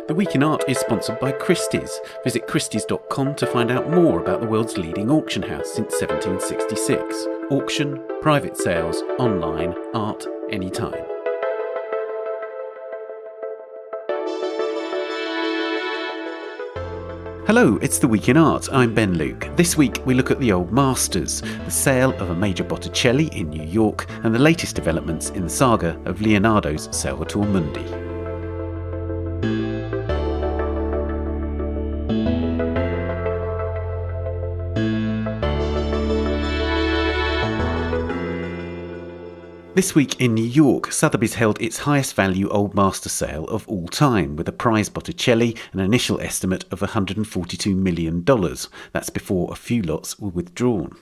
The Week in Art is sponsored by Christie's. Visit christies.com to find out more about the world's leading auction house since 1766. Auction, private sales, online, art, anytime. Hello, it's The Week in Art. I'm Ben Luke. This week we look at the Old Masters, the sale of a major Botticelli in New York, and the latest developments in the saga of Leonardo's Salvator Mundi. This week in New York, Sotheby's held its highest value Old Master sale of all time, with a prize Botticelli an initial estimate of $142 million. That's before a few lots were withdrawn.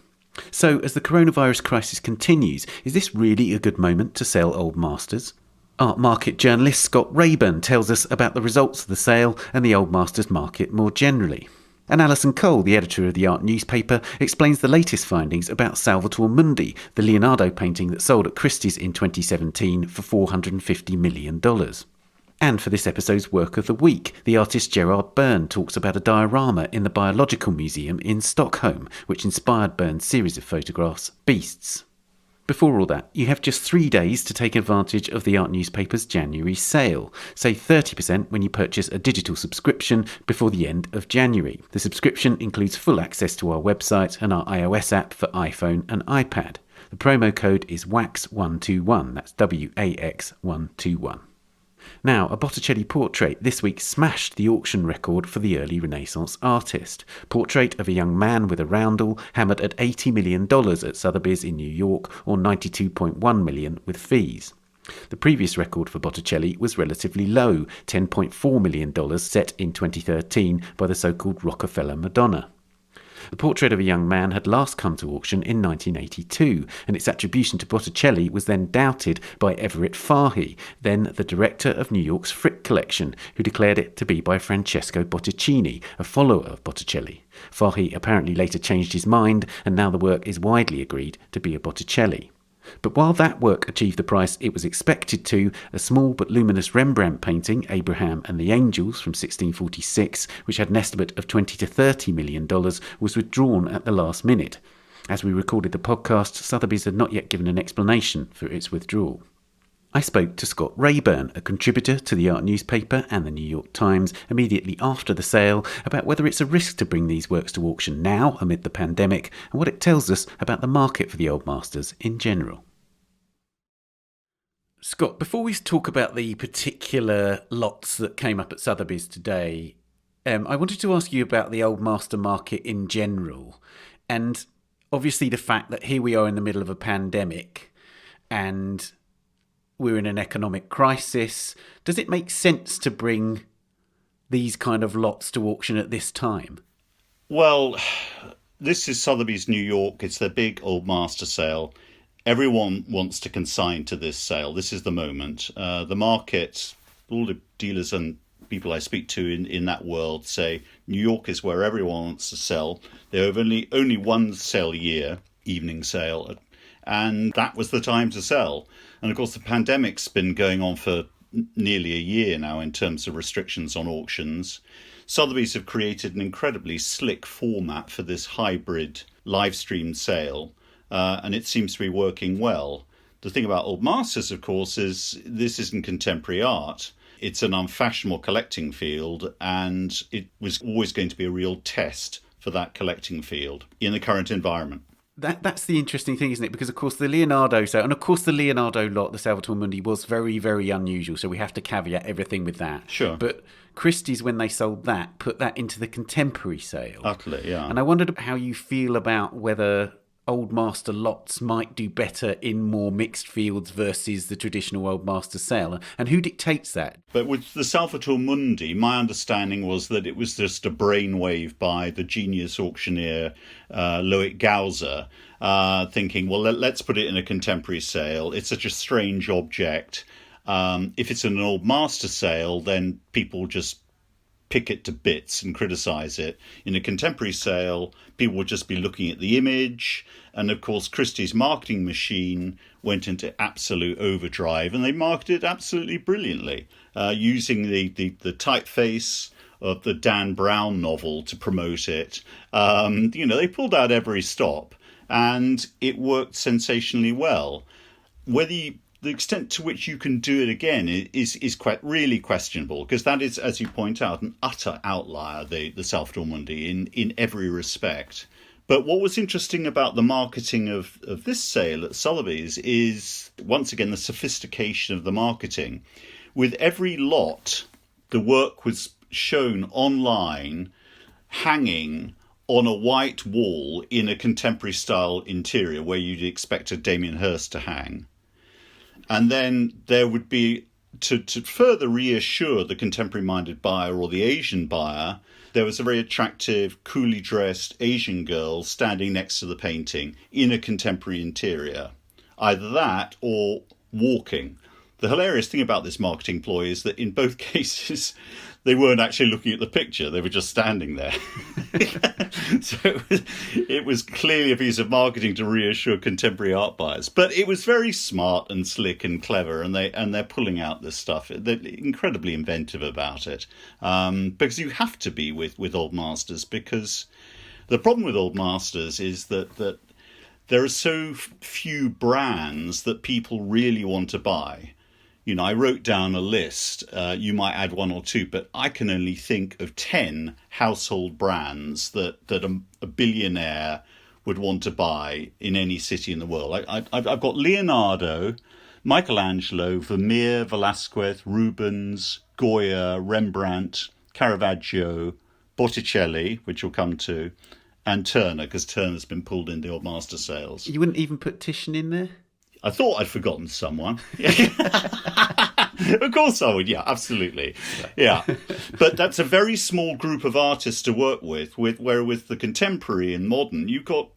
So, as the coronavirus crisis continues, is this really a good moment to sell Old Masters? Art market journalist Scott Reyburn tells us about the results of the sale and the Old Masters market more generally. And Alison Cole, the editor of the art newspaper, explains the latest findings about Salvator Mundi, the Leonardo painting that sold at Christie's in 2017 for $450 million. And for this episode's Work of the Week, the artist Gerard Byrne talks about a diorama in the Biological Museum in Stockholm, which inspired Byrne's series of photographs, Beasts. Before all that, you have just 3 days to take advantage of the art newspaper's January sale. Save 30% when you purchase a digital subscription before the end of January. The subscription includes full access to our website and our iOS app for iPhone and iPad. The promo code is WAX121, that's WAX121. Now, a Botticelli portrait this week smashed the auction record for the early Renaissance artist. Portrait of a young man with a roundel, hammered at $80 million at Sotheby's in New York, or $92.1 million with fees. The previous record for Botticelli was relatively low, $10.4 million, set in 2013 by the so-called Rockefeller Madonna. The portrait of a young man had last come to auction in 1982, and its attribution to Botticelli was then doubted by Everett Fahy, then the director of New York's Frick collection, who declared it to be by Francesco Botticini, a follower of Botticelli. Fahy apparently later changed his mind, and now the work is widely agreed to be a Botticelli. But while that work achieved the price it was expected to, a small but luminous Rembrandt painting, Abraham and the Angels, from 1646, which had an estimate of $20 to $30 million, was withdrawn at the last minute. As we recorded the podcast, Sotheby's had not yet given an explanation for its withdrawal. I spoke to Scott Reyburn, a contributor to the art newspaper and the New York Times, immediately after the sale, about whether it's a risk to bring these works to auction now amid the pandemic, and what it tells us about the market for the Old Masters in general. Scott, before we talk about the particular lots that came up at Sotheby's today, I wanted to ask you about the Old Master market in general, and obviously the fact that here we are in the middle of a pandemic, and we're in an economic crisis. Does it make sense to bring these kind of lots to auction at this time? Well, this is Sotheby's New York. It's their big Old Master sale. Everyone wants to consign to this sale. This is the moment. The market, all the dealers and people I speak to in that world say New York is where everyone wants to sell. They have only one sale a year, evening sale, and that was the time to sell. And of course, the pandemic's been going on for nearly a year now in terms of restrictions on auctions. Sotheby's have created an incredibly slick format for this hybrid live stream sale, and it seems to be working well. The thing about Old Masters, of course, is this isn't contemporary art. It's an unfashionable collecting field, and it was always going to be a real test for that collecting field in the current environment. That's the interesting thing, isn't it? Because, of course, the Leonardo sale, and of course the Leonardo lot, the Salvator Mundi, was very, very unusual, so we have to caveat everything with that. Sure. But Christie's, when they sold that, put that into the contemporary sale. Utterly, yeah. And I wondered how you feel about whether Old Master lots might do better in more mixed fields versus the traditional Old Master sale, and who dictates that? But with the Salvator Mundi, my understanding was that it was just a brainwave by the genius auctioneer Loic Gauser, thinking, well, let's put it in a contemporary sale. It's such a strange object. If it's an Old Master sale, then people just pick it to bits and criticise it. In a contemporary sale, people would just be looking at the image. And of course, Christie's marketing machine went into absolute overdrive, and they marketed absolutely brilliantly, using the typeface of the Dan Brown novel to promote it. They pulled out every stop, and it worked sensationally well. The extent to which you can do it again is quite really questionable, because that is, as you point out, an utter outlier, the Salvator Mundi, in every respect. But what was interesting about the marketing of this sale at Sotheby's is, once again, the sophistication of the marketing. With every lot, the work was shown online, hanging on a white wall in a contemporary style interior where you'd expect a Damien Hirst to hang. And then there would be, to further reassure the contemporary-minded buyer or the Asian buyer, there was a very attractive, coolly dressed Asian girl standing next to the painting in a contemporary interior. Either that or walking. The hilarious thing about this marketing ploy is that in both cases, they weren't actually looking at the picture. They were just standing there. So it was clearly a piece of marketing to reassure contemporary art buyers. But it was very smart and slick and clever, and they're pulling out this stuff. They're incredibly inventive about it, because you have to be with old masters, because the problem with old masters is that there are so few brands that people really want to buy. I wrote down a list. You might add one or two, but I can only think of 10 household brands that a billionaire would want to buy in any city in the world. I've got Leonardo, Michelangelo, Vermeer, Velasquez, Rubens, Goya, Rembrandt, Caravaggio, Botticelli, which we'll come to, and Turner, because Turner's been pulled into old master sales. You wouldn't even put Titian in there? I thought I'd forgotten someone. Of course I would, yeah, absolutely. Yeah. But that's a very small group of artists to work where with the contemporary and modern, you've got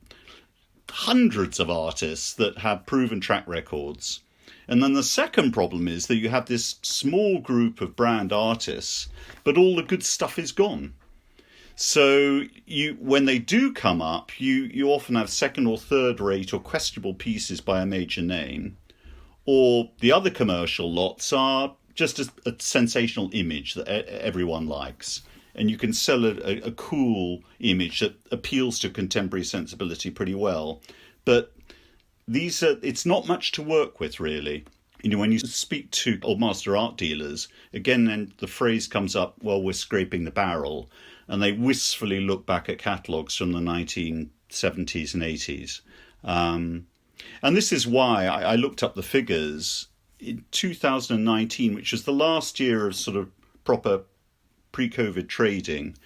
hundreds of artists that have proven track records. And then the second problem is that you have this small group of brand artists, but all the good stuff is gone. So when they do come up, you often have second or third rate or questionable pieces by a major name, or the other commercial lots are just a sensational image that everyone likes. And you can sell a cool image that appeals to contemporary sensibility pretty well. But it's not much to work with, really. When you speak to old master art dealers, again, then the phrase comes up, well, we're scraping the barrel. And they wistfully look back at catalogues from the 1970s and 80s. And this is why I looked up the figures. In 2019, which was the last year of sort of proper pre-COVID trading,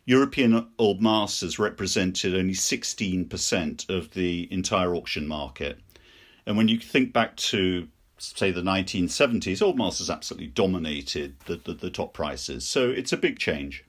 European old masters represented only 16% of the entire auction market. And when you think back to, say, the 1970s, old masters absolutely dominated the top prices. So it's a big change.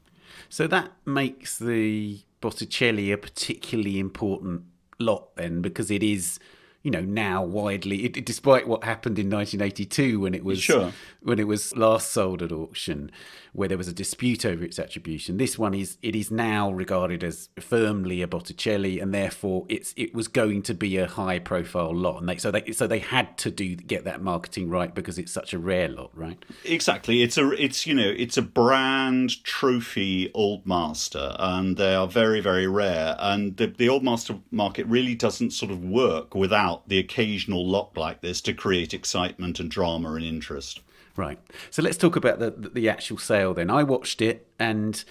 So that makes the Botticelli a particularly important lot then, because it is, now widely, despite what happened in 1982 when it was last sold at auction, where there was a dispute over its attribution. This one is now regarded as firmly a Botticelli, and therefore it was going to be a high profile lot, and they had to get that marketing right because it's such a rare lot, right? Exactly. It's a brand trophy old master, and they are very, very rare. And the old master market really doesn't sort of work without the occasional lot like this to create excitement and drama and interest. Right. So let's talk about the actual sale then. I watched it, and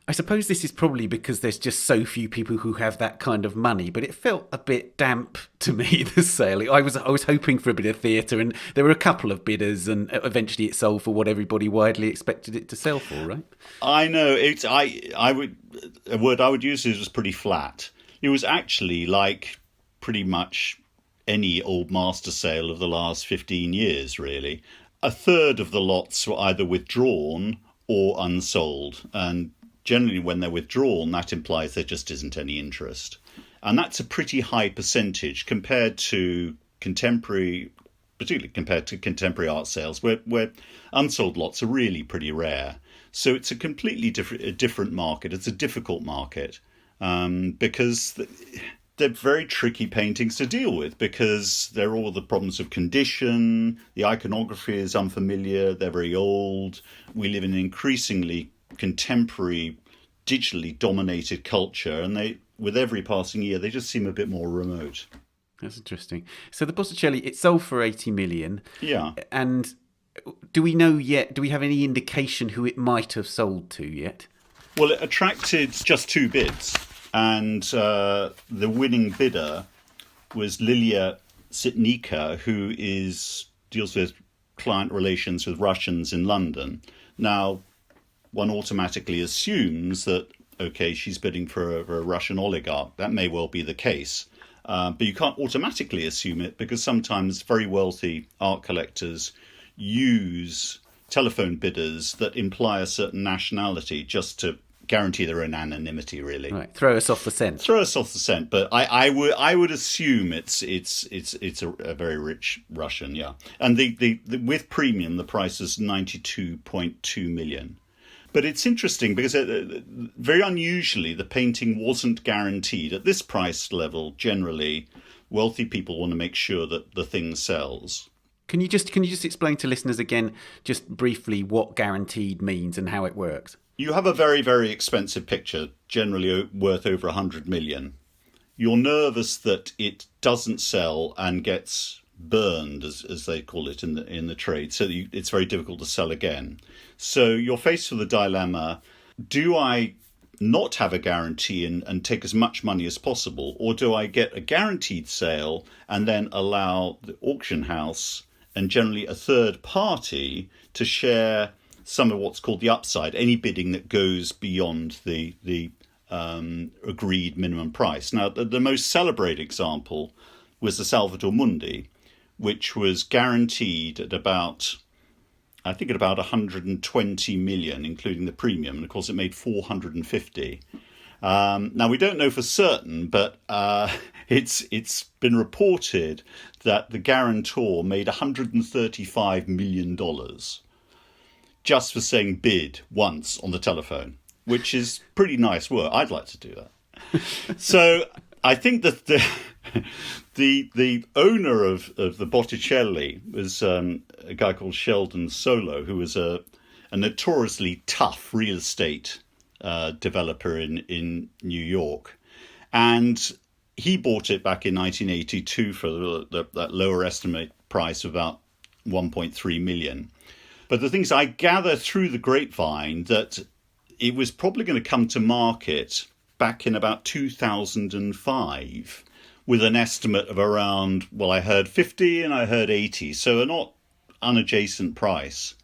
I suppose this is probably because there's just so few people who have that kind of money, but it felt a bit damp to me, the sale. I was hoping for a bit of theatre, and there were a couple of bidders, and eventually it sold for what everybody widely expected it to sell for, right? I know. A word I would use is was pretty flat. It was actually like pretty much any old master sale of the last 15 years, really. A third of the lots were either withdrawn or unsold. And generally when they're withdrawn, that implies there just isn't any interest. And that's a pretty high percentage compared to contemporary, particularly compared to contemporary art sales, where unsold lots are really pretty rare. So it's a completely different market. It's a difficult market because they're very tricky paintings to deal with because there are all the problems of condition, the iconography is unfamiliar, they're very old. We live in an increasingly contemporary, digitally dominated culture, and they, with every passing year, they just seem a bit more remote. That's interesting. So the Botticelli, it sold for 80 million. Yeah. And do we know yet, do we have any indication who it might have sold to yet? Well, it attracted just 2 bids. And the winning bidder was Lilia Sitnika, who deals with client relations with Russians in London. Now, one automatically assumes that, okay, she's bidding for a Russian oligarch. That may well be the case. But you can't automatically assume it because sometimes very wealthy art collectors use telephone bidders that imply a certain nationality just to guarantee their own anonymity, really. Right, throw us off the scent. Throw us off the scent, but I would assume it's a very rich Russian, yeah. And the with premium, the price is 92.2 million. But it's interesting because very unusually, the painting wasn't guaranteed at this price level. Generally, wealthy people want to make sure that the thing sells. Can you just explain to listeners again, just briefly, what guaranteed means and how it works? You have a very, very expensive picture, generally worth over 100 million. You're nervous that it doesn't sell and gets burned, as they call it in the trade, so it's very difficult to sell again. So you're faced with a dilemma: do I not have a guarantee and take as much money as possible, or do I get a guaranteed sale and then allow the auction house and generally a third party to share some of what's called the upside, any bidding that goes beyond the agreed minimum price? Now, the most celebrated example was the Salvator Mundi, which was guaranteed at about 120 million, including the premium. And of course, it made 450. Now, we don't know for certain, but it's been reported that the guarantor made $135 million just for saying bid once on the telephone, which is pretty nice work. I'd like to do that. So I think that the owner of the Botticelli was a guy called Sheldon Solo, who was a notoriously tough real estate developer in New York. And he bought it back in 1982 for that lower estimate price of about 1.3 million. But the things I gather through the grapevine that it was probably going to come to market back in about 2005 with an estimate of around, well, I heard 50 and I heard 80, so a not unadjacent price.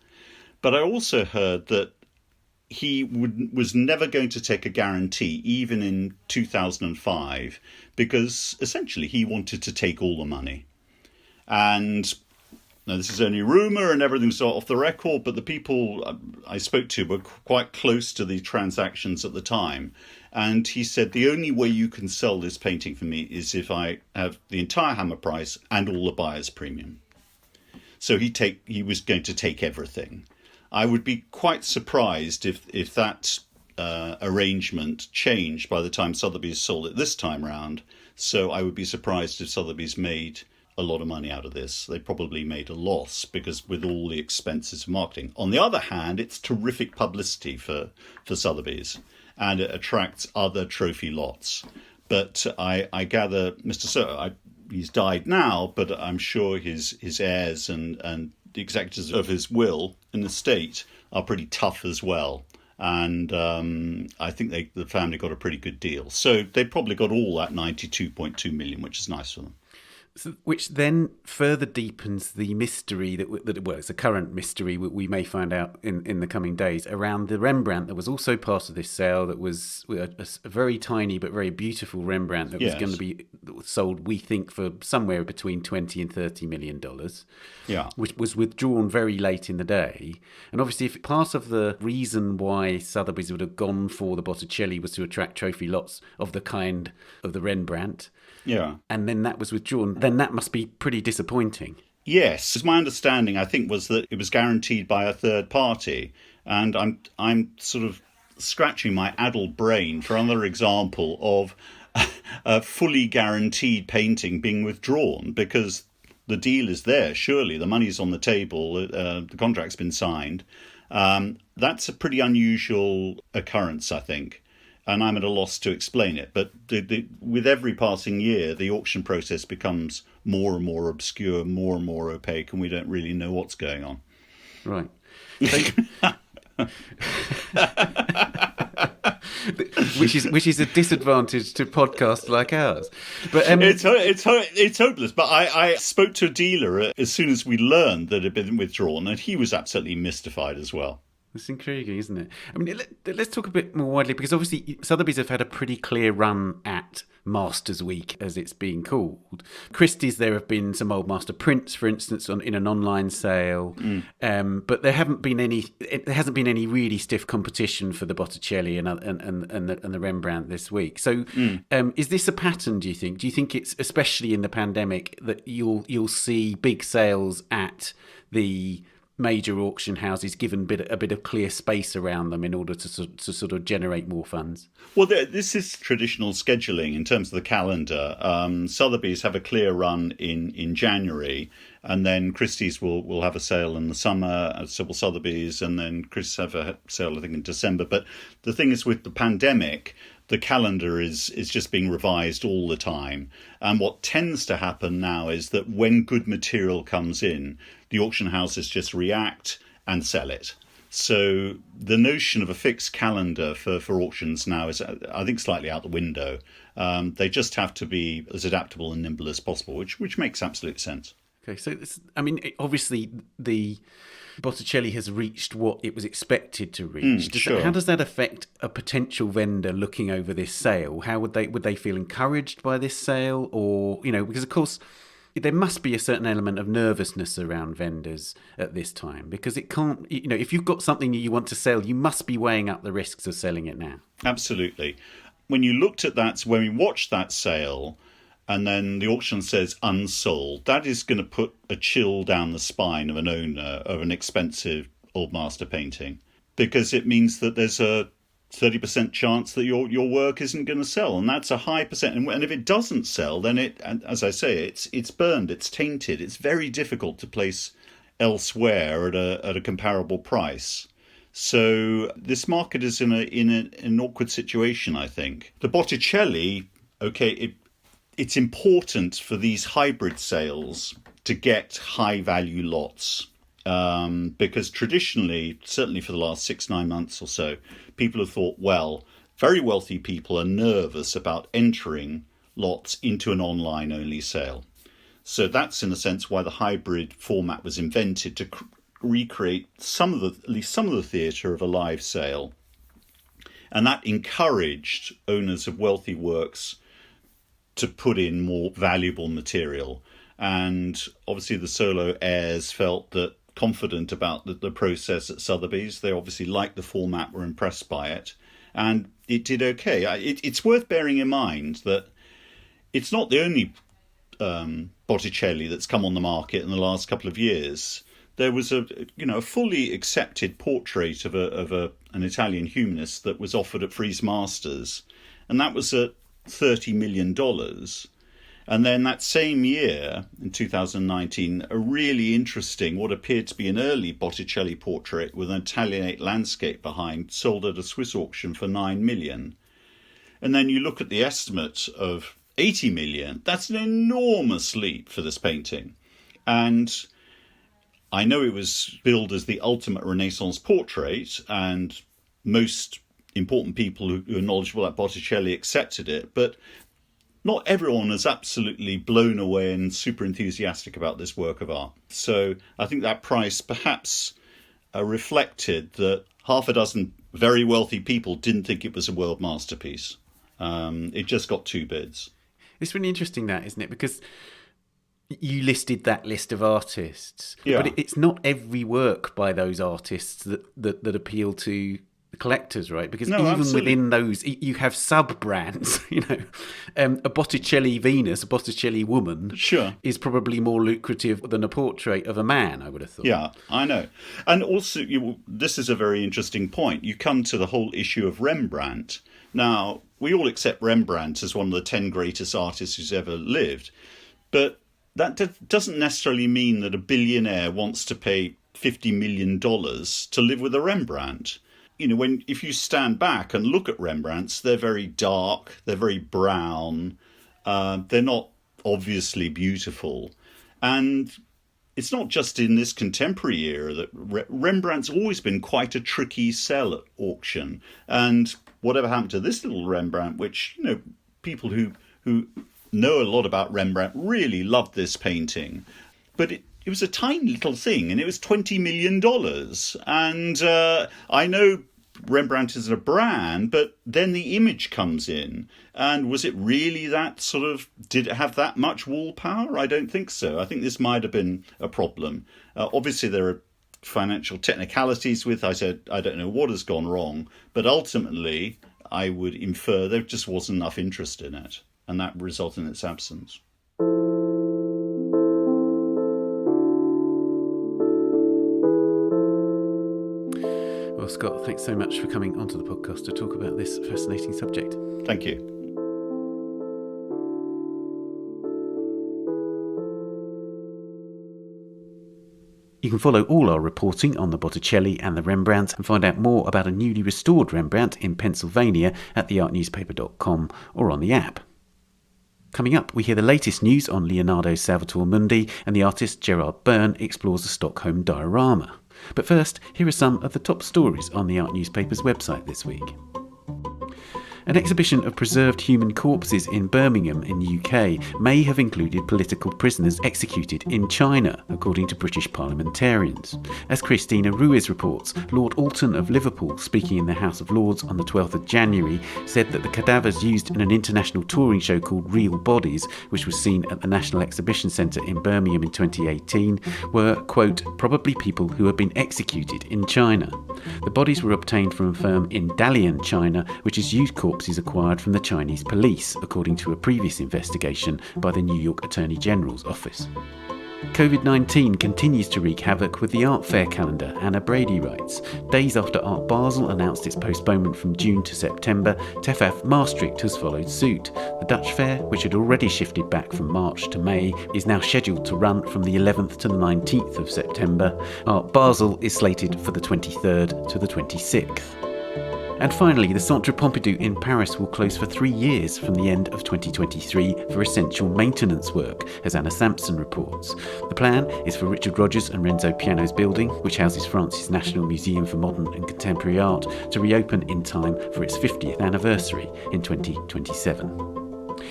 But I also heard that he was never going to take a guarantee, even in 2005, because essentially he wanted to take all the money. And now, this is only rumour and everything's off the record, but the people I spoke to were quite close to the transactions at the time. And he said, the only way you can sell this painting for me is if I have the entire hammer price and all the buyer's premium. So he was going to take everything. I would be quite surprised if that arrangement changed by the time Sotheby's sold it this time round. So I would be surprised if Sotheby's made a lot of money out of this. They probably made a loss because with all the expenses of marketing. On the other hand, it's terrific publicity for Sotheby's, and it attracts other trophy lots. But I gather Mr. Sir, he's died now, but I'm sure his heirs and the executors of his will and estate are pretty tough as well. And I think the family got a pretty good deal. So they probably got all that 92.2 million, which is nice for them. So, which then further deepens the mystery that it's a current mystery we may find out in the coming days around the Rembrandt that was also part of this sale, that was a very tiny but very beautiful Rembrandt that was going to be sold, we think, for somewhere between $20 and $30 million. Yeah. Which was withdrawn very late in the day. And obviously, if part of the reason why Sotheby's would have gone for the Botticelli was to attract trophy lots of the kind of the Rembrandt, and then that was withdrawn, then that must be pretty disappointing. Yes. My understanding, I think, was that it was guaranteed by a third party. And I'm sort of scratching my addled brain for another example of a fully guaranteed painting being withdrawn because the deal is there. Surely the money's on the table, the contract's been signed. That's a pretty unusual occurrence, I think, and I'm at a loss to explain it. But with every passing year, the auction process becomes more and more obscure, more and more opaque, and we don't really know what's going on. Right. So, which is a disadvantage to podcasts like ours. But it's hopeless. But I spoke to a dealer as soon as we learned that it had been withdrawn, and he was absolutely mystified as well. It's intriguing, isn't it? I mean, let's talk a bit more widely, because obviously Sotheby's have had a pretty clear run at Masters Week, as it's being called. Christie's, there have been some old master prints, for instance, in an online sale, but there hasn't been any really stiff competition for the Botticelli and the Rembrandt this week. So, is this a pattern? Do you think? Do you think it's, especially in the pandemic, that you'll see big sales at the major auction houses given a bit of clear space around them in order to sort of generate more funds? Well, this is traditional scheduling in terms of the calendar. Sotheby's have a clear run in January, and then Christie's will have a sale in the summer, so will Sotheby's, and then Christie's have a sale, I think, in December. But the thing is, with the pandemic, the calendar is just being revised all the time. And what tends to happen now is that when good material comes in, the auction houses just react and sell it. So the notion of a fixed calendar for auctions now is, I think, slightly out the window. They just have to be as adaptable and nimble as possible, which makes absolute sense. Okay, so obviously the Botticelli has reached what it was expected to reach. Sure. How does that affect a potential vendor looking over this sale? How would they feel encouraged by this sale, or because of course there must be a certain element of nervousness around vendors at this time, because it can't, if you've got something you want to sell, you must be weighing up the risks of selling it now. Absolutely. When we watched that sale, and then the auction says unsold, that is going to put a chill down the spine of an owner of an expensive old master painting, because it means that there's a 30% chance that your work isn't going to sell, and that's a high percent. And if it doesn't sell, then as I say, it's burned, it's tainted. It's very difficult to place elsewhere at a comparable price. So this market is in an awkward situation, I think. The Botticelli, it's important for these hybrid sales to get high value lots, because traditionally, certainly for the last 6-9 months or so, people have thought, well, very wealthy people are nervous about entering lots into an online only sale. So that's in a sense why the hybrid format was invented, to recreate at least some of the theatre of a live sale. And that encouraged owners of wealthy works to put in more valuable material. And obviously the solo heirs felt confident about the process at Sotheby's. They obviously liked the format, were impressed by it, and it did okay. It's worth bearing in mind that it's not the only Botticelli that's come on the market in the last couple of years. There was a fully accepted portrait of an Italian humanist that was offered at Frieze Masters, and that was at $30 million. And then that same year, in 2019, a really interesting, what appeared to be an early Botticelli portrait with an Italianate landscape behind, sold at a Swiss auction for $9 million. And then you look at the estimate of $80 million. That's an enormous leap for this painting. And I know it was billed as the ultimate Renaissance portrait, and most important people who are knowledgeable about Botticelli accepted it, but not everyone is absolutely blown away and super enthusiastic about this work of art. So I think that price perhaps reflected that half a dozen very wealthy people didn't think it was a world masterpiece. It just got 2 bids. It's really interesting, that, isn't it? Because you listed that list of artists, yeah. But it's not every work by those artists that appeal to collectors, right? Because No, even absolutely. within those, you have sub-brands, a Botticelli Venus, a Botticelli woman Sure. is probably more lucrative than a portrait of a man, I would have thought. Yeah, I know. And also, this is a very interesting point. You come to the whole issue of Rembrandt. Now, we all accept Rembrandt as one of the 10 greatest artists who's ever lived, but that doesn't necessarily mean that a billionaire wants to pay $50 million to live with a Rembrandt. If you stand back and look at Rembrandts, they're very dark, they're very brown, they're not obviously beautiful. And it's not just in this contemporary era that Rembrandt's always been quite a tricky sell at auction. And whatever happened to this little Rembrandt, which, people who know a lot about Rembrandt really loved this painting. But it was a tiny little thing, and it was $20 million. And I know Rembrandt is a brand, but then the image comes in. And was it really did it have that much wall power? I don't think so. I think this might have been a problem. Obviously, there are financial technicalities with, I don't know what has gone wrong, but ultimately, I would infer there just wasn't enough interest in it, and that resulted in its absence. Well, Scott, thanks so much for coming onto the podcast to talk about this fascinating subject. Thank you. You can follow all our reporting on the Botticelli and the Rembrandt and find out more about a newly restored Rembrandt in Pennsylvania at theartnewspaper.com or on the app. Coming up, we hear the latest news on Leonardo's Salvator Mundi, and the artist Reyburn explores the Stockholm diorama. But first, here are some of the top stories on the Art Newspaper's website this week. An exhibition of preserved human corpses in Birmingham in the UK may have included political prisoners executed in China, according to British parliamentarians. As Christina Ruiz reports, Lord Alton of Liverpool, speaking in the House of Lords on the 12th of January, said that the cadavers used in an international touring show called Real Bodies, which was seen at the National Exhibition Centre in Birmingham in 2018, were, quote, probably people who had been executed in China. The bodies were obtained from a firm in Dalian, China, which has used corpses acquired from the Chinese police, according to a previous investigation by the New York Attorney General's office. COVID-19 continues to wreak havoc with the art fair calendar, Anna Brady writes. Days after Art Basel announced its postponement from June to September, TEFAF Maastricht has followed suit. The Dutch fair, which had already shifted back from March to May, is now scheduled to run from the 11th to the 19th of September. Art Basel is slated for the 23rd to the 26th. And finally, the Centre Pompidou in Paris will close for 3 years from the end of 2023 for essential maintenance work, as Anna Sampson reports. The plan is for Richard Rogers and Renzo Piano's building, which houses France's National Museum for Modern and Contemporary Art, to reopen in time for its 50th anniversary in 2027.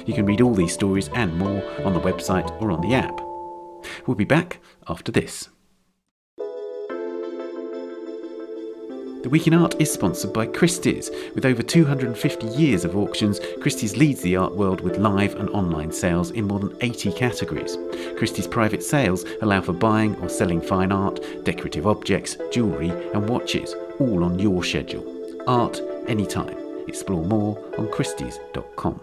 You can read all these stories and more on the website or on the app. We'll be back after this. The Week in Art is sponsored by Christie's. With over 250 years of auctions, Christie's leads the art world with live and online sales in more than 80 categories. Christie's private sales allow for buying or selling fine art, decorative objects, jewellery and watches, all on your schedule. Art anytime. Explore more on christies.com.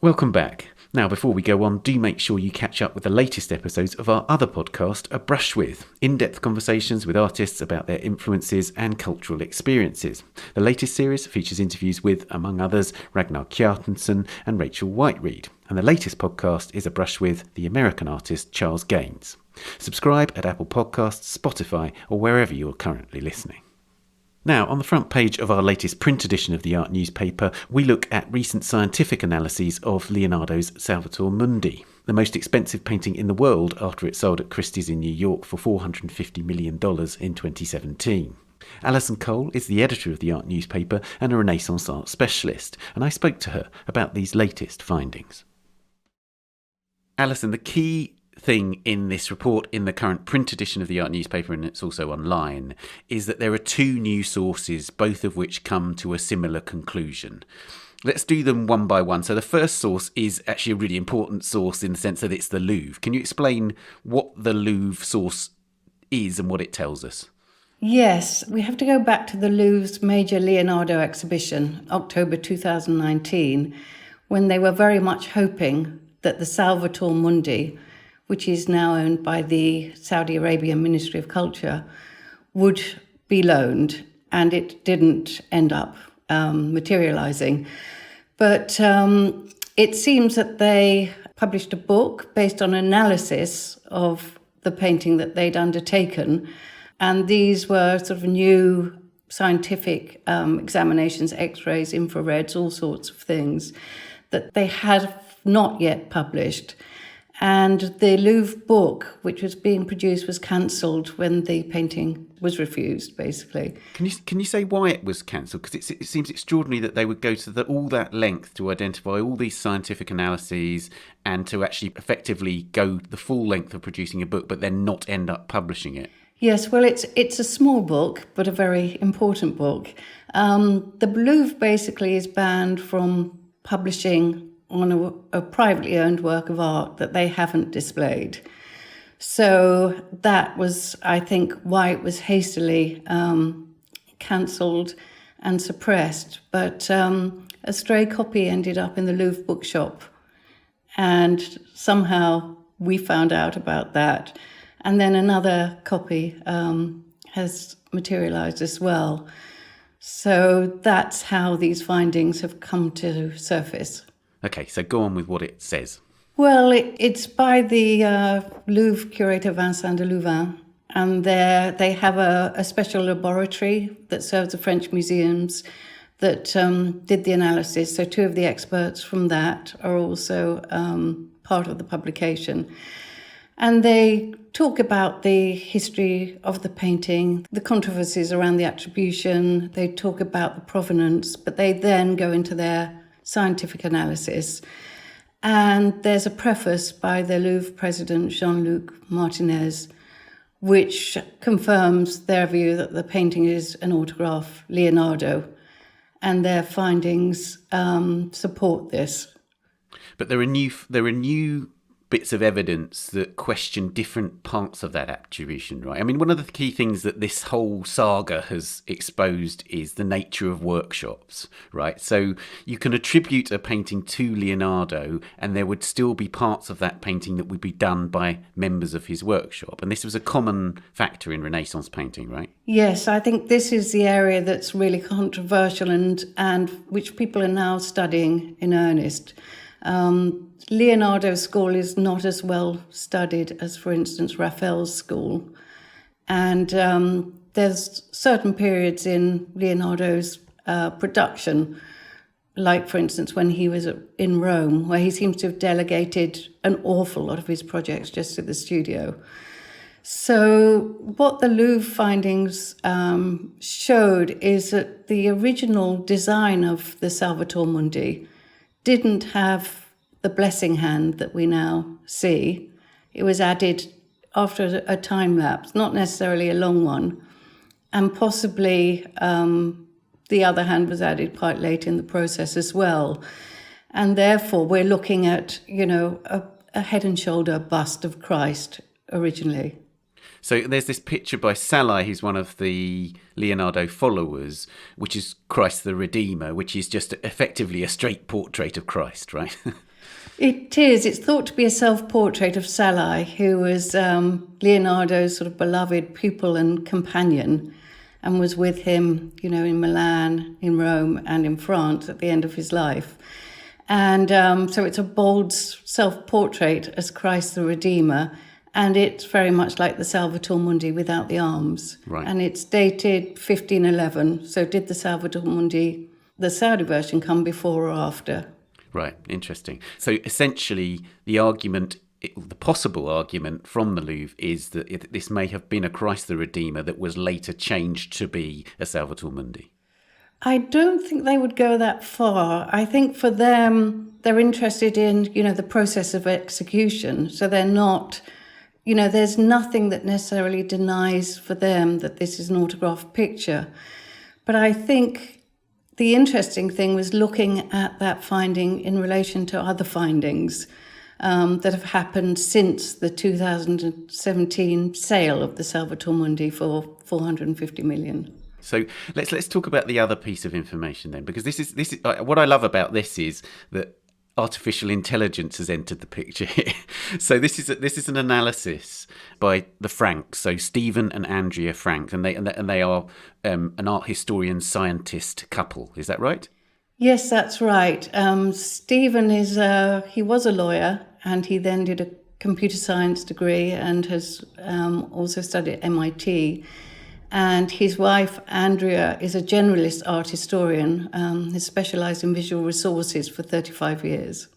Welcome back. Now, before we go on, do make sure you catch up with the latest episodes of our other podcast, A Brush With, in-depth conversations with artists about their influences and cultural experiences. The latest series features interviews with, among others, Ragnar Kjartansson and Rachel Whiteread. And the latest podcast is A Brush With the American artist Charles Gaines. Subscribe at Apple Podcasts, Spotify, or wherever you're currently listening. Now, on the front page of our latest print edition of the Art Newspaper, we look at recent scientific analyses of Leonardo's Salvator Mundi, the most expensive painting in the world after it sold at Christie's in New York for $450 million in 2017. Alison Cole is the editor of the Art Newspaper and a Renaissance art specialist, and I spoke to her about these latest findings. Alison, the key thing in this report, in the current print edition of the Art Newspaper, and it's also online, is that there are two new sources, both of which come to a similar conclusion. Let's do them one by one. So the first source is actually a really important source in the sense that it's the Louvre. Can you explain what the Louvre source is and what it tells us? Yes, we have to go back to the Louvre's major Leonardo exhibition, October 2019, when they were very much hoping that the Salvator Mundi, which is now owned by the Saudi Arabian Ministry of Culture, would be loaned, and it didn't end up materializing. But it seems that they published a book based on analysis of the painting that they'd undertaken, and these were sort of new scientific examinations, x-rays, infrareds, all sorts of things that they had not yet published. And the Louvre book, which was being produced, was cancelled when the painting was refused, basically. Can you say why it was cancelled? Because it seems extraordinary that they would go to all that length to identify all these scientific analyses and to actually effectively go the full length of producing a book, but then not end up publishing it. Yes, well, it's a small book, but a very important book. The Louvre basically is banned from publishing on a privately owned work of art that they haven't displayed. So that was, I think, why it was hastily cancelled and suppressed. But a stray copy ended up in the Louvre bookshop, and somehow we found out about that. And then another copy has materialised as well. So that's how these findings have come to surface. Okay, so go on with what it says. Well, it's by the Louvre curator Vincent de Louvain, and they have a special laboratory that serves the French museums that did the analysis. So two of the experts from that are also part of the publication. And they talk about the history of the painting, the controversies around the attribution, they talk about the provenance, but they then go into their scientific analysis. And there's a preface by the Louvre president, Jean-Luc Martinez, which confirms their view that the painting is an autograph Leonardo, and their findings support this. But there are new bits of evidence that question different parts of that attribution, right? I mean, one of the key things that this whole saga has exposed is the nature of workshops, right? So you can attribute a painting to Leonardo and there would still be parts of that painting that would be done by members of his workshop. And this was a common factor in Renaissance painting, right? Yes, I think this is the area that's really controversial and which people are now studying in earnest. Leonardo's school is not as well studied as, for instance, Raphael's school. And there's certain periods in Leonardo's production, like, for instance, when he was in Rome, where he seems to have delegated an awful lot of his projects just to the studio. So what the Louvre findings showed is that the original design of the Salvator Mundi didn't have the blessing hand that we now see. It was added after a time lapse, not necessarily a long one, and possibly the other hand was added quite late in the process as well. And therefore we're looking at, a head and shoulder bust of Christ originally. So there's this picture by Salai, who's one of the Leonardo followers, which is Christ the Redeemer, which is just effectively a straight portrait of Christ, right? It is. It's thought to be a self-portrait of Salai, who was Leonardo's sort of beloved pupil and companion, and was with him, in Milan, in Rome, and in France at the end of his life. And so it's a bold self-portrait as Christ the Redeemer, and it's very much like the Salvator Mundi without the arms. Right. And it's dated 1511. So did the Salvator Mundi, the Saudi version, come before or after? Right, interesting. So essentially, the possible argument from the Louvre is that this may have been a Christ the Redeemer that was later changed to be a Salvator Mundi. I don't think they would go that far. I think for them, they're interested in, the process of execution. So they're not, there's nothing that necessarily denies for them that this is an autographed picture. But I think the interesting thing was looking at that finding in relation to other findings. that have happened since the 2017 sale of the Salvator Mundi for 450 million. So let's talk about the other piece of information then, because this is what I love about this is that artificial intelligence has entered the picture here. So this is an analysis by the Franks, so Stephen and Andrea Frank, and they are an art historian scientist couple. Is that right? Yes, that's right. Stephen he was a lawyer, and he then did a computer science degree and has also studied at MIT. And his wife, Andrea, is a generalist art historian, has specialised in visual resources for 35 years.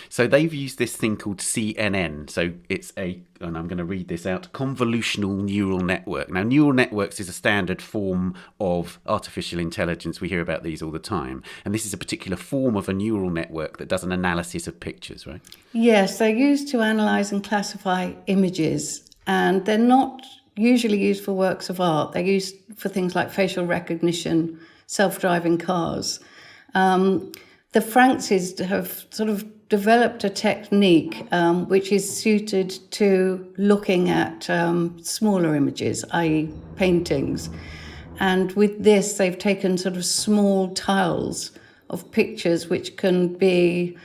So they've used this thing called CNN. So it's and I'm going to read this out, convolutional neural network. Now, neural networks is a standard form of artificial intelligence. We hear about these all the time. And this is a particular form of a neural network that does an analysis of pictures, right? Yes, they're used to analyse and classify images. And they're not usually used for works of art. They're used for things like facial recognition, self-driving cars. The Franks have sort of developed a technique which is suited to looking at smaller images, i.e. paintings. And with this, they've taken sort of small tiles of pictures which can be,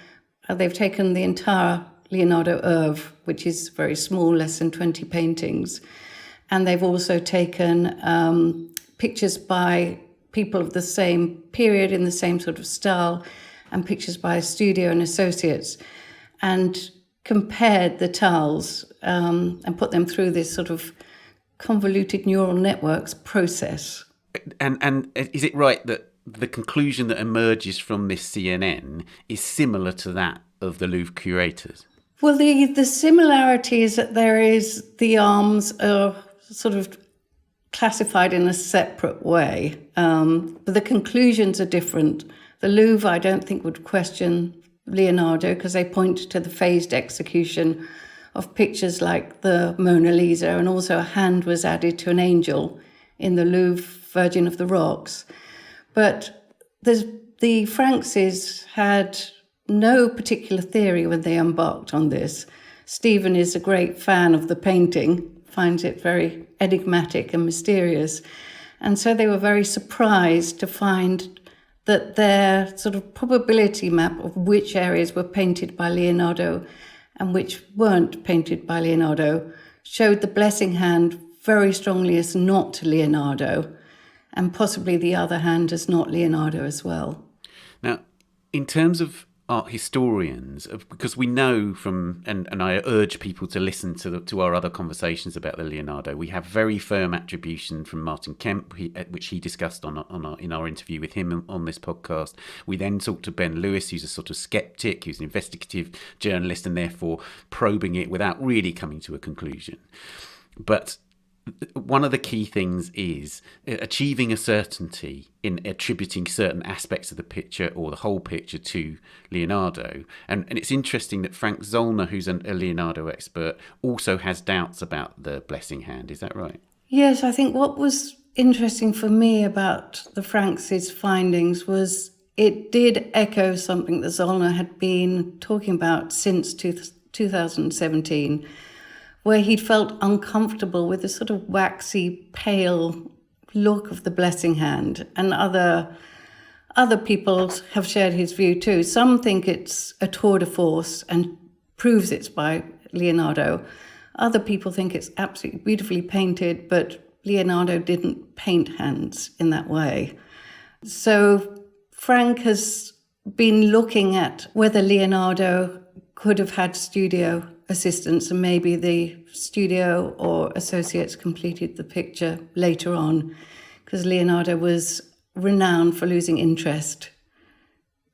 they've taken the entire Leonardo oeuvre, which is very small, less than 20 paintings. And they've also taken pictures by people of the same period in the same sort of style, and pictures by a studio and associates, and compared the tiles and put them through this sort of convoluted neural networks process. And is it right that the conclusion that emerges from this CNN is similar to that of the Louvre curators? Well, the similarity is that the arms are sort of classified in a separate way, but the conclusions are different. The Louvre, I don't think, would question Leonardo because they point to the phased execution of pictures like the Mona Lisa, and also a hand was added to an angel in the Louvre Virgin of the Rocks. But the Frankses had no particular theory when they embarked on this. Stephen is a great fan of the painting, finds it very enigmatic and mysterious. And so they were very surprised to find that their sort of probability map of which areas were painted by Leonardo and which weren't painted by Leonardo showed the blessing hand very strongly as not Leonardo, and possibly the other hand as not Leonardo as well. Now, in terms of art historians, because we know from, and I urge people to listen to our other conversations about the Leonardo, we have very firm attribution from Martin Kemp, which he discussed in our interview with him on this podcast. We then talked to Ben Lewis, who's a sort of skeptic, who's an investigative journalist, and therefore probing it without really coming to a conclusion. But one of the key things is achieving a certainty in attributing certain aspects of the picture or the whole picture to Leonardo. And it's interesting that Frank Zollner, who's a Leonardo expert, also has doubts about the blessing hand. Is that right? Yes, I think what was interesting for me about the Franks' findings was it did echo something that Zollner had been talking about since 2017, where he'd felt uncomfortable with the sort of waxy, pale look of the blessing hand. And other people have shared his view too. Some think it's a tour de force and proves it's by Leonardo. Other people think it's absolutely beautifully painted, but Leonardo didn't paint hands in that way. So Frank has been looking at whether Leonardo could have had studio assistants, and maybe the studio or associates completed the picture later on, because Leonardo was renowned for losing interest,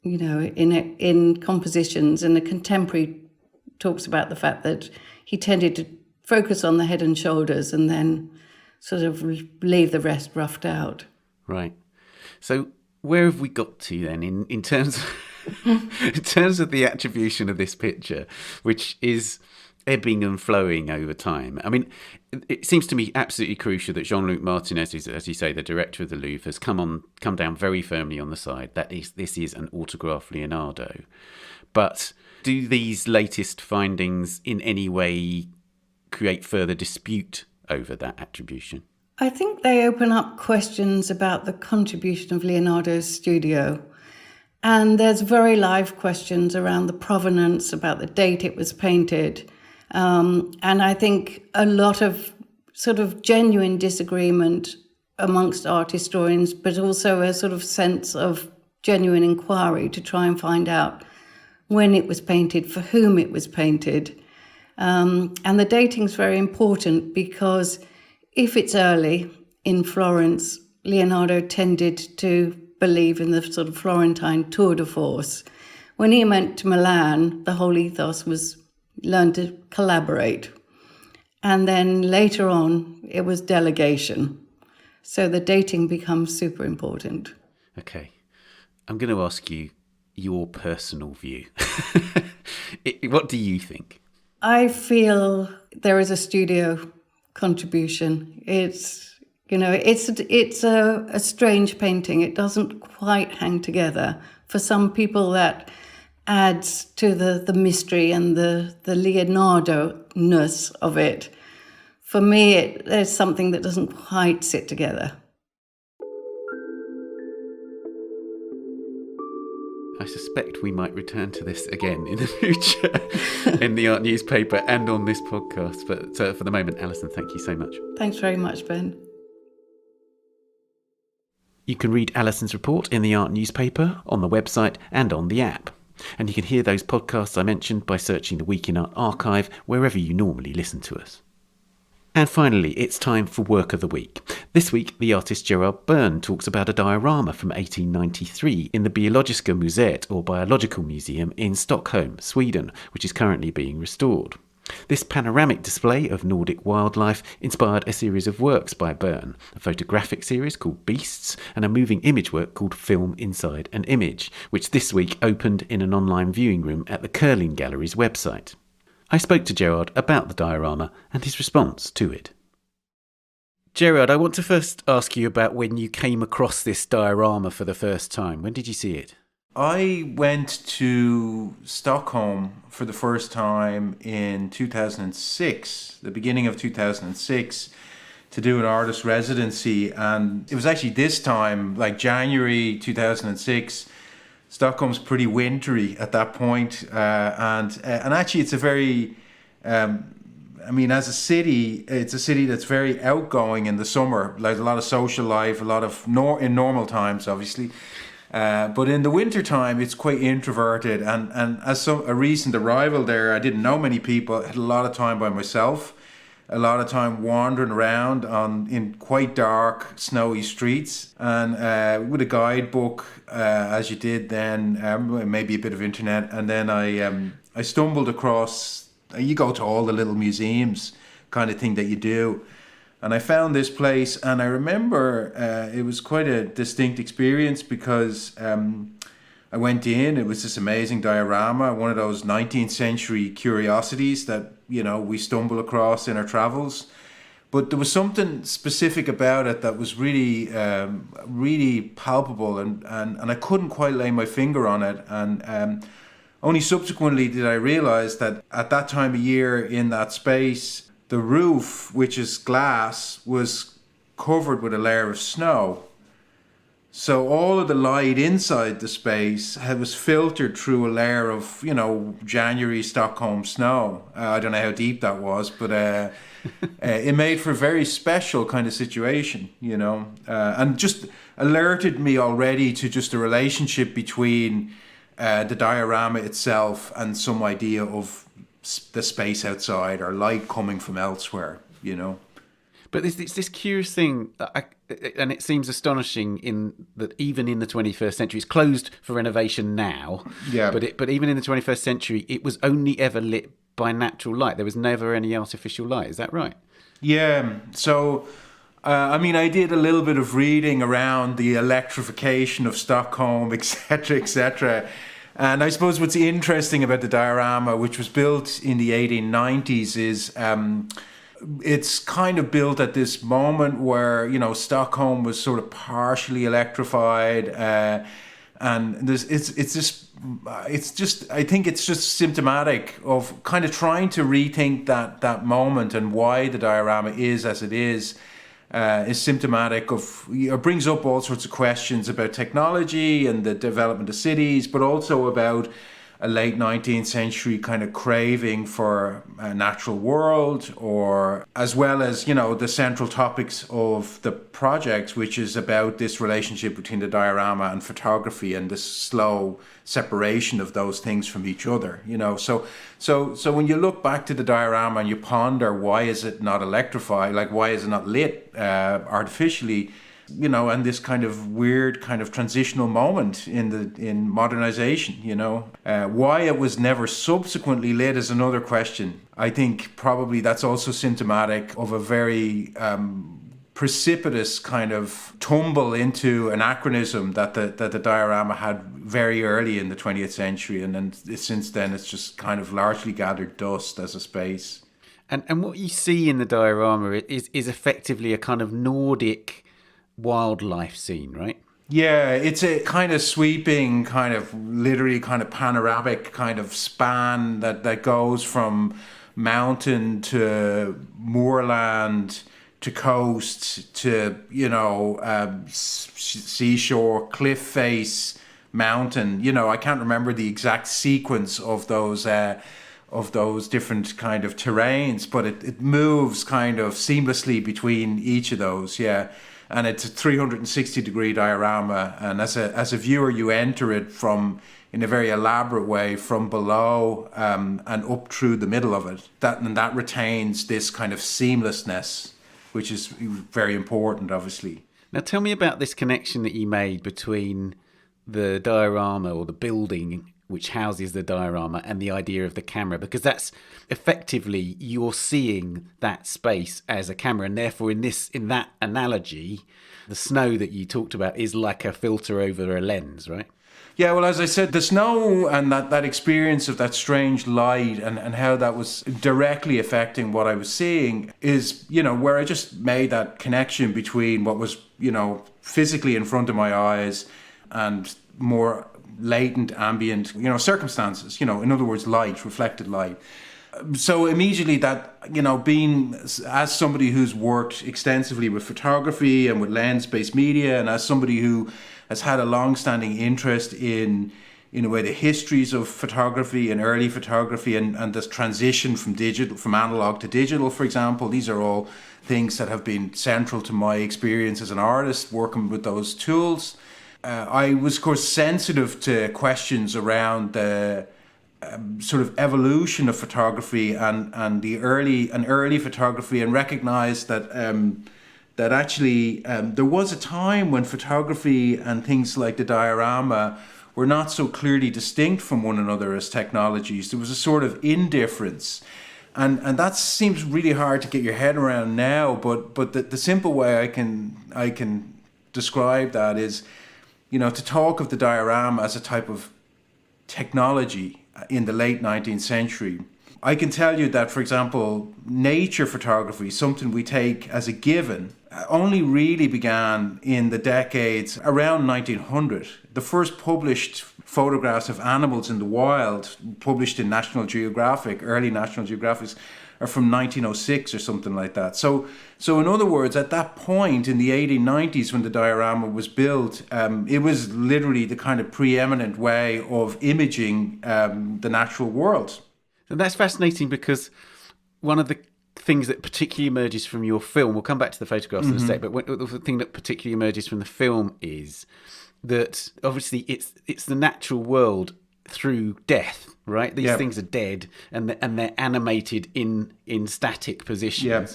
in compositions. And the contemporary talks about the fact that he tended to focus on the head and shoulders and then sort of leave the rest roughed out. Right. So where have we got to then in terms of in terms of the attribution of this picture, which is ebbing and flowing over time? I mean, it seems to me absolutely crucial that Jean-Luc Martinez, as you say, the director of the Louvre, has come down very firmly on the side that this is an autograph Leonardo. But Do these latest findings in any way create further dispute over that attribution? I think they open up questions about the contribution of Leonardo's studio. And there's very live questions around the provenance, about the date it was painted. And I think a lot of sort of genuine disagreement amongst art historians, but also a sort of sense of genuine inquiry to try and find out when it was painted, for whom it was painted. And the dating's very important because if it's early in Florence, Leonardo tended to believe in the sort of Florentine tour de force. When he went to Milan, the whole ethos was learn to collaborate. And then later on, it was delegation. So the dating becomes super important. Okay. I'm going to ask you your personal view. What do you think? I feel there is a studio contribution. It's a strange painting. It doesn't quite hang together. For some people, that adds to the mystery and the Leonardo-ness of it. For me, there's something that doesn't quite sit together. I suspect we might return to this again in the future in the art newspaper and on this podcast. But for the moment, Alison, thank you so much. Thanks very much, Ben. You can read Alison's report in the art newspaper, on the website and on the app. And you can hear those podcasts I mentioned by searching the Week in Art archive wherever you normally listen to us. And finally, it's time for Work of the Week. This week, the artist Reyburn talks about a diorama from 1893 in the Biologiska Museet, or Biological Museum, in Stockholm, Sweden, which is currently being restored. This panoramic display of Nordic wildlife inspired a series of works by Byrne, a photographic series called Beasts and a moving image work called Film Inside an Image, which this week opened in an online viewing room at the Curling Gallery's website. I spoke to Gerard about the diorama and his response to it. Gerard, I want to first ask you about when you came across this diorama for the first time. When did you see it? I went to Stockholm for the first time in 2006, the beginning of 2006, to do an artist residency. And it was actually this time, like January 2006, Stockholm's pretty wintry at that point. And actually it's a very, as a city, it's a city that's very outgoing in the summer, like a lot of social life, a lot of, in normal times, obviously. But in the winter time, it's quite introverted. And as a recent arrival there, I didn't know many people. I had a lot of time by myself, a lot of time wandering around in quite dark, snowy streets, and with a guidebook, as you did then, maybe a bit of internet. And then I stumbled across, you go to all the little museums kind of thing that you do. And I found this place, and I remember it was quite a distinct experience because I went in, it was this amazing diorama, one of those 19th century curiosities that, we stumble across in our travels. But there was something specific about it that was really, really palpable, and I couldn't quite lay my finger on it. And only subsequently did I realize that at that time of year in that space, the roof, which is glass, was covered with a layer of snow. So all of the light inside the space was filtered through a layer of, January Stockholm snow. I don't know how deep that was, but it made for a very special kind of situation, and just alerted me already to just the relationship between the diorama itself and some idea of the space outside or light coming from elsewhere, But it's this curious thing, and it seems astonishing in that even in the 21st century, it's closed for renovation now. Yeah. But even in the 21st century, it was only ever lit by natural light. There was never any artificial light. Is that right? Yeah. So, I did a little bit of reading around the electrification of Stockholm, etc., etc. And I suppose what's interesting about the diorama, which was built in the 1890s, is it's kind of built at this moment where, Stockholm was sort of partially electrified. And it's this I think it's just symptomatic of kind of trying to rethink that moment and why the diorama is as it is symptomatic of, brings up all sorts of questions about technology and the development of cities, but also about a late 19th century kind of craving for a natural world, or as well as, the central topics of the project, which is about this relationship between the diorama and photography and this slow separation of those things from each other, So when you look back to the diorama and you ponder, why is it not electrified? Like, why is it not lit artificially? And this kind of weird kind of transitional moment in modernization, why it was never subsequently lit is another question. I think probably that's also symptomatic of a very precipitous kind of tumble into anachronism that the diorama had very early in the 20th century, and then since then it's just kind of largely gathered dust as a space. And what you see in the diorama is effectively a kind of Nordic wildlife scene, right? Yeah, it's a kind of sweeping, kind of literally kind of panoramic kind of span that goes from mountain to moorland to coast to, seashore, cliff face, mountain. I can't remember the exact sequence of those different kind of terrains, but it moves kind of seamlessly between each of those, yeah. And it's a 360-degree diorama, and as a viewer, you enter it in a very elaborate way from below and up through the middle of it. That retains this kind of seamlessness, which is very important, obviously. Now, tell me about this connection that you made between the diorama or the building which houses the diorama and the idea of the camera, because that's effectively you're seeing that space as a camera, and therefore in that analogy, the snow that you talked about is like a filter over a lens, right? Yeah, well, as I said, the snow and that experience of that strange light and how that was directly affecting what I was seeing is, where I just made that connection between what was, physically in front of my eyes and more latent ambient, circumstances, in other words, light, reflected light. So immediately that, being as somebody who's worked extensively with photography and with lens-based media, and as somebody who has had a long-standing interest in a way, the histories of photography and early photography and this transition from analog to digital, for example, these are all things that have been central to my experience as an artist working with those tools. I was, of course, sensitive to questions around the sort of evolution of photography and the early photography, and recognized that actually there was a time when photography and things like the diorama were not so clearly distinct from one another as technologies. There was a sort of indifference. And that seems really hard to get your head around now, but the simple way I can describe that is, to talk of the diorama as a type of technology in the late 19th century. I can tell you that, for example, nature photography, something we take as a given, only really began in the decades around 1900. The first published photographs of animals in the wild, published in National Geographic, early National Geographics, are from 1906 or something like that. So in other words, at that point in the 1890s when the diorama was built, it was literally the kind of preeminent way of imaging the natural world. And that's fascinating, because one of the things that particularly emerges from your film, we'll come back to the photographs in a sec, but the thing that particularly emerges from the film is that obviously it's the natural world through death, right? These things are dead and they're animated in static positions. Yep.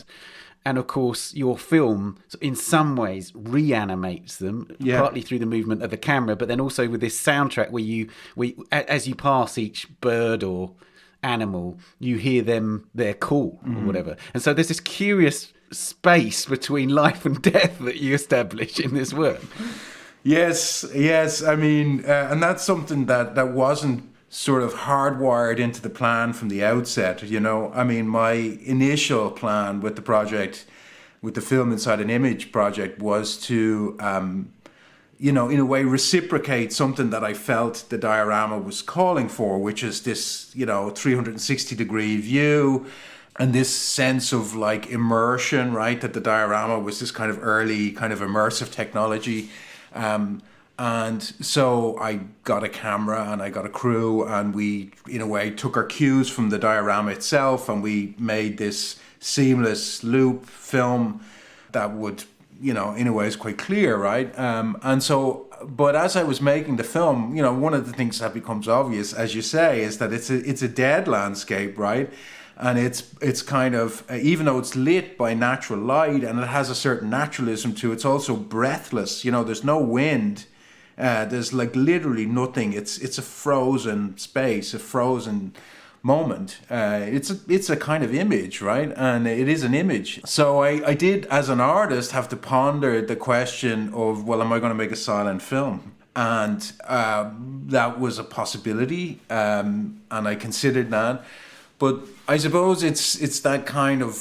And of course, your film, in some ways, reanimates them, partly through the movement of the camera, but then also with this soundtrack where as you pass each bird or animal, you hear their call or whatever. And so there's this curious space between life and death that you establish in this work. Yes. I mean, and that's something that wasn't sort of hardwired into the plan from the outset. I mean, my initial plan with the project, with the Film Inside an Image project, was to in a way reciprocate something that I felt the diorama was calling for, which is this, 360-degree view and this sense of like immersion, right? That the diorama was this kind of early kind of immersive technology. And so I got a camera and I got a crew, and we, in a way, took our cues from the diorama itself, and we made this seamless loop film that would, in a way, is quite clear, right? And so, but as I was making the film, one of the things that becomes obvious, as you say, is that it's a dead landscape, right? And it's kind of, even though it's lit by natural light and it has a certain naturalism to it, it's also breathless. There's no wind. There's like literally nothing. It's a frozen space, a frozen moment. It's a kind of image, right? And it is an image. So I did, as an artist, have to ponder the question of, well, am I going to make a silent film? And that was a possibility, and I considered that. But I suppose it's that kind of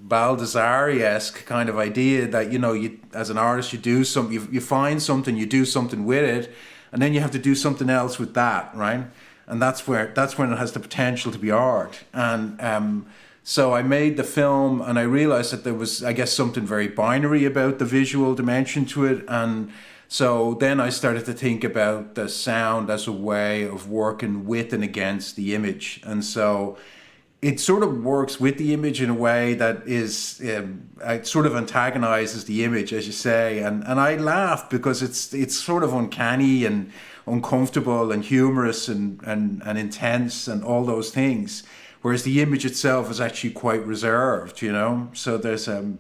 Baldessari-esque kind of idea that, you, as an artist, you do something, you find something, you do something with it, and then you have to do something else with that, right? And that's when it has the potential to be art. And so I made the film, and I realized that there was, I guess, something very binary about the visual dimension to it. And so then I started to think about the sound as a way of working with and against the image. And so it sort of works with the image in a way that is, it sort of antagonizes the image, as you say. And I laugh because it's sort of uncanny and uncomfortable and humorous and intense and all those things. Whereas the image itself is actually quite reserved, So there's a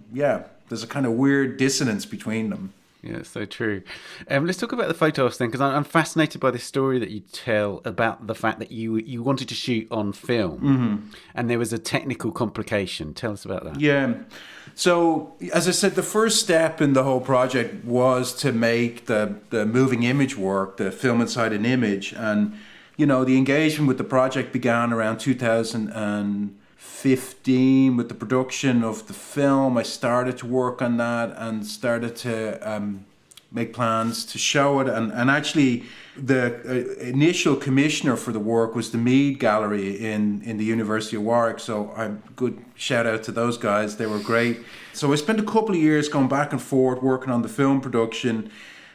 kind of weird dissonance between them. Yeah, it's so true. Let's talk about the photographs then, because I'm fascinated by this story that you tell about the fact that you wanted to shoot on film, and there was a technical complication. Tell us about that. Yeah. So, as I said, the first step in the whole project was to make the moving image work, the film inside an image. And, the engagement with the project began around 2015 with the production of the film. I started to work on that and started to make plans to show it. And actually, the initial commissioner for the work was the Mead Gallery in the University of Warwick. So good shout out to those guys. They were great. So I spent a couple of years going back and forth working on the film production.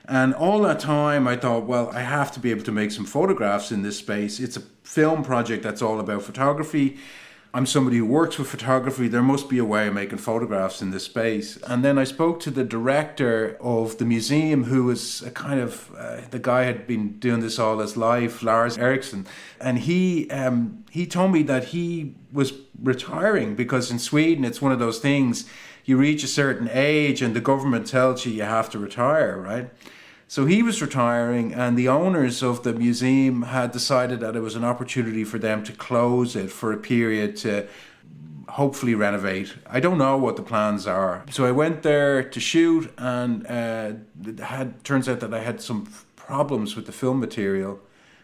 And all that time I thought, well, I have to be able to make some photographs in this space. It's a film project that's all about photography. I'm somebody who works with photography. There must be a way of making photographs in this space. And then I spoke to the director of the museum, who was a kind of, the guy had been doing this all his life, Lars Eriksson. And he told me that he was retiring because in Sweden, it's one of those things, you reach a certain age and the government tells you have to retire, right? So he was retiring, and the owners of the museum had decided that it was an opportunity for them to close it for a period to hopefully renovate. I don't know what the plans are. So I went there to shoot, and turns out that I had some problems with the film material.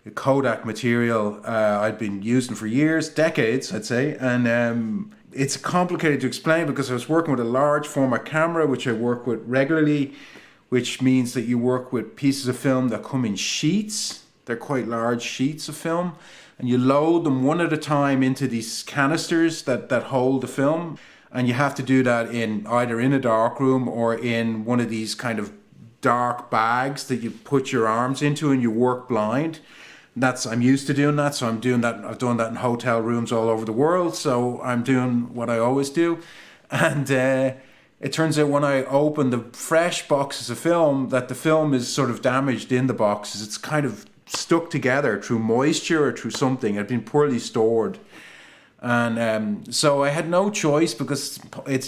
The Kodak material I'd been using for years, decades, I'd say, and it's complicated to explain because I was working with a large format camera, which I work with regularly, which means that you work with pieces of film that come in sheets. They're quite large sheets of film. And you load them one at a time into these canisters that hold the film. And you have to do that either in a dark room or in one of these kind of dark bags that you put your arms into, and you work blind. I'm used to doing that, so I'm doing that. I've done that in hotel rooms all over the world, so I'm doing what I always do. And it turns out when I open the fresh boxes of film, that the film is sort of damaged in the boxes. It's kind of stuck together through moisture or through something. It had been poorly stored. And so I had no choice, because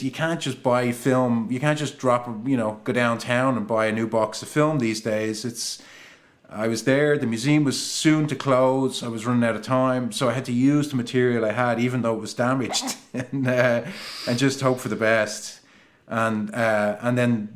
you can't just buy film. You can't just go downtown and buy a new box of film these days. I was there, the museum was soon to close, I was running out of time, so I had to use the material I had, even though it was damaged, and just hope for the best. And then,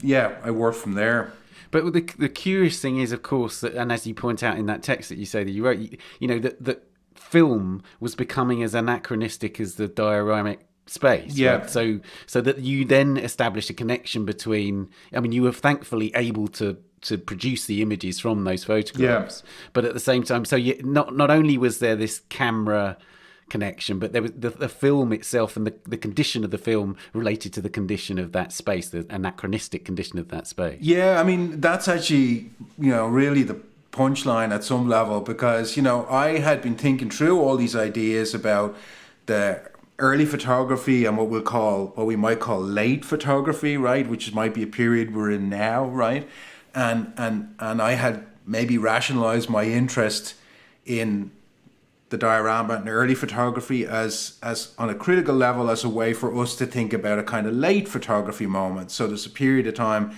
I worked from there. But the curious thing is, of course, that, and as you point out in that text that you say that you wrote, that film was becoming as anachronistic as the dioramic space. Yeah. Right? So that you then establish a connection between. I mean, you were thankfully able to produce the images from those photographs, but at the same time, so not only was there this camera connection, but there was the film itself, and the condition of the film related to the condition of that space, the anachronistic condition of that space. Yeah, I mean, that's actually, really the punchline at some level, because, I had been thinking through all these ideas about the early photography and what we might call late photography, right, which might be a period we're in now, right, and I had maybe rationalized my interest in the diorama and early photography as on a critical level as a way for us to think about a kind of late photography moment. So there's a period of time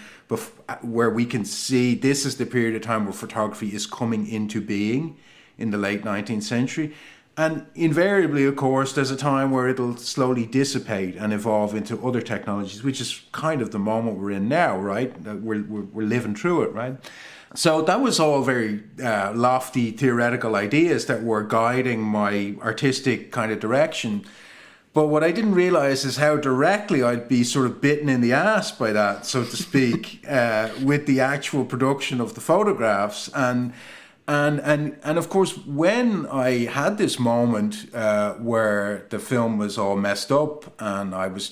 where we can see this is the period of time where photography is coming into being in the late 19th century. And invariably, of course, there's a time where it'll slowly dissipate and evolve into other technologies, which is kind of the moment we're in now, right? We're living through it, right? So that was all very lofty theoretical ideas that were guiding my artistic kind of direction. But what I didn't realize is how directly I'd be sort of bitten in the ass by that, so to speak, with the actual production of the photographs. And of course, when I had this moment where the film was all messed up and I was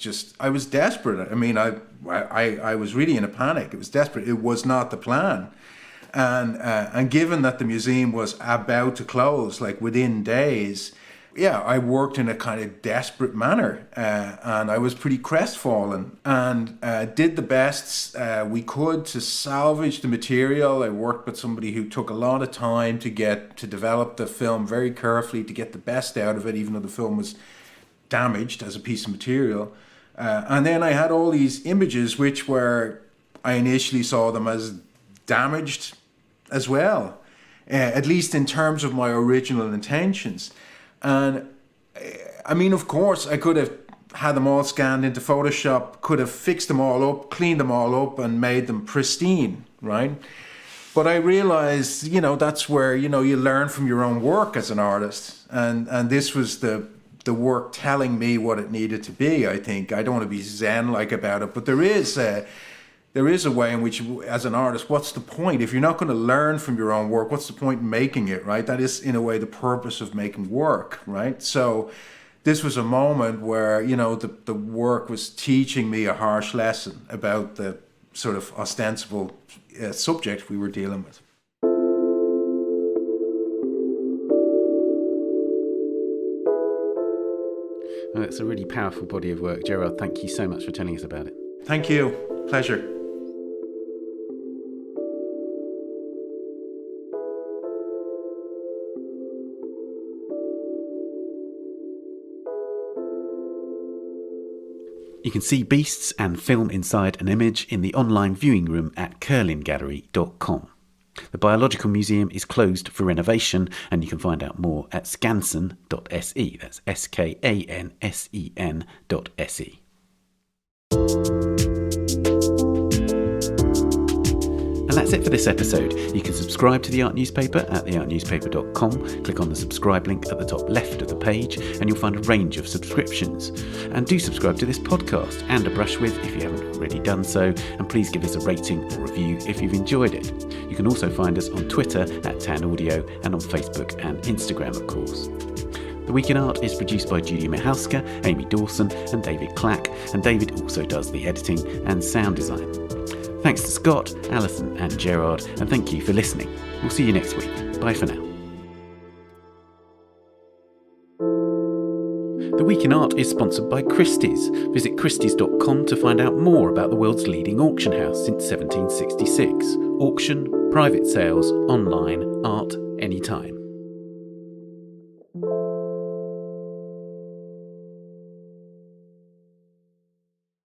desperate. I mean, I was really in a panic. It was desperate. It was not the plan. And given that the museum was about to close, like within days, I worked in a kind of desperate manner, and I was pretty crestfallen, and did the best we could to salvage the material. I worked with somebody who took a lot of time to develop the film very carefully, to get the best out of it, even though the film was damaged as a piece of material. And then I had all these images which I initially saw them as damaged as well, at least in terms of my original intentions. And I mean, of course, I could have had them all scanned into Photoshop, could have fixed them all up, cleaned them all up and made them pristine, right? But I realized, that's where, you learn from your own work as an artist. And this was the work telling me what it needed to be, I think. I don't want to be zen-like about it, but there is a way in which, as an artist, what's the point? If you're not going to learn from your own work, what's the point in making it, right? That is, in a way, the purpose of making work, right? So this was a moment where, the work was teaching me a harsh lesson about the sort of ostensible subject we were dealing with. Well, it's a really powerful body of work. Gerard, thank you so much for telling us about it. Thank you. Pleasure. You can see beasts and film inside an image in the online viewing room at curlingallery.com. The Biological Museum is closed for renovation, and you can find out more at skansen.se. That's SKANSEN.se. And that's it for this episode. You can subscribe to The Art Newspaper at theartnewspaper.com. Click on the subscribe link at the top left of the page and you'll find a range of subscriptions. And do subscribe to this podcast and A Brush With if you haven't already done so. And please give us a rating or review if you've enjoyed it. You can also find us on Twitter at Tan Audio and on Facebook and Instagram, of course. The Week in Art is produced by Judy Michalska, Amy Dawson and David Clack, and David also does the editing and sound design. Thanks to Scott, Alison and Gerard, and thank you for listening. We'll see you next week. Bye for now. The Week in Art is sponsored by Christie's. Visit christies.com to find out more about the world's leading auction house since 1766. Auction, private sales, online, art, anytime.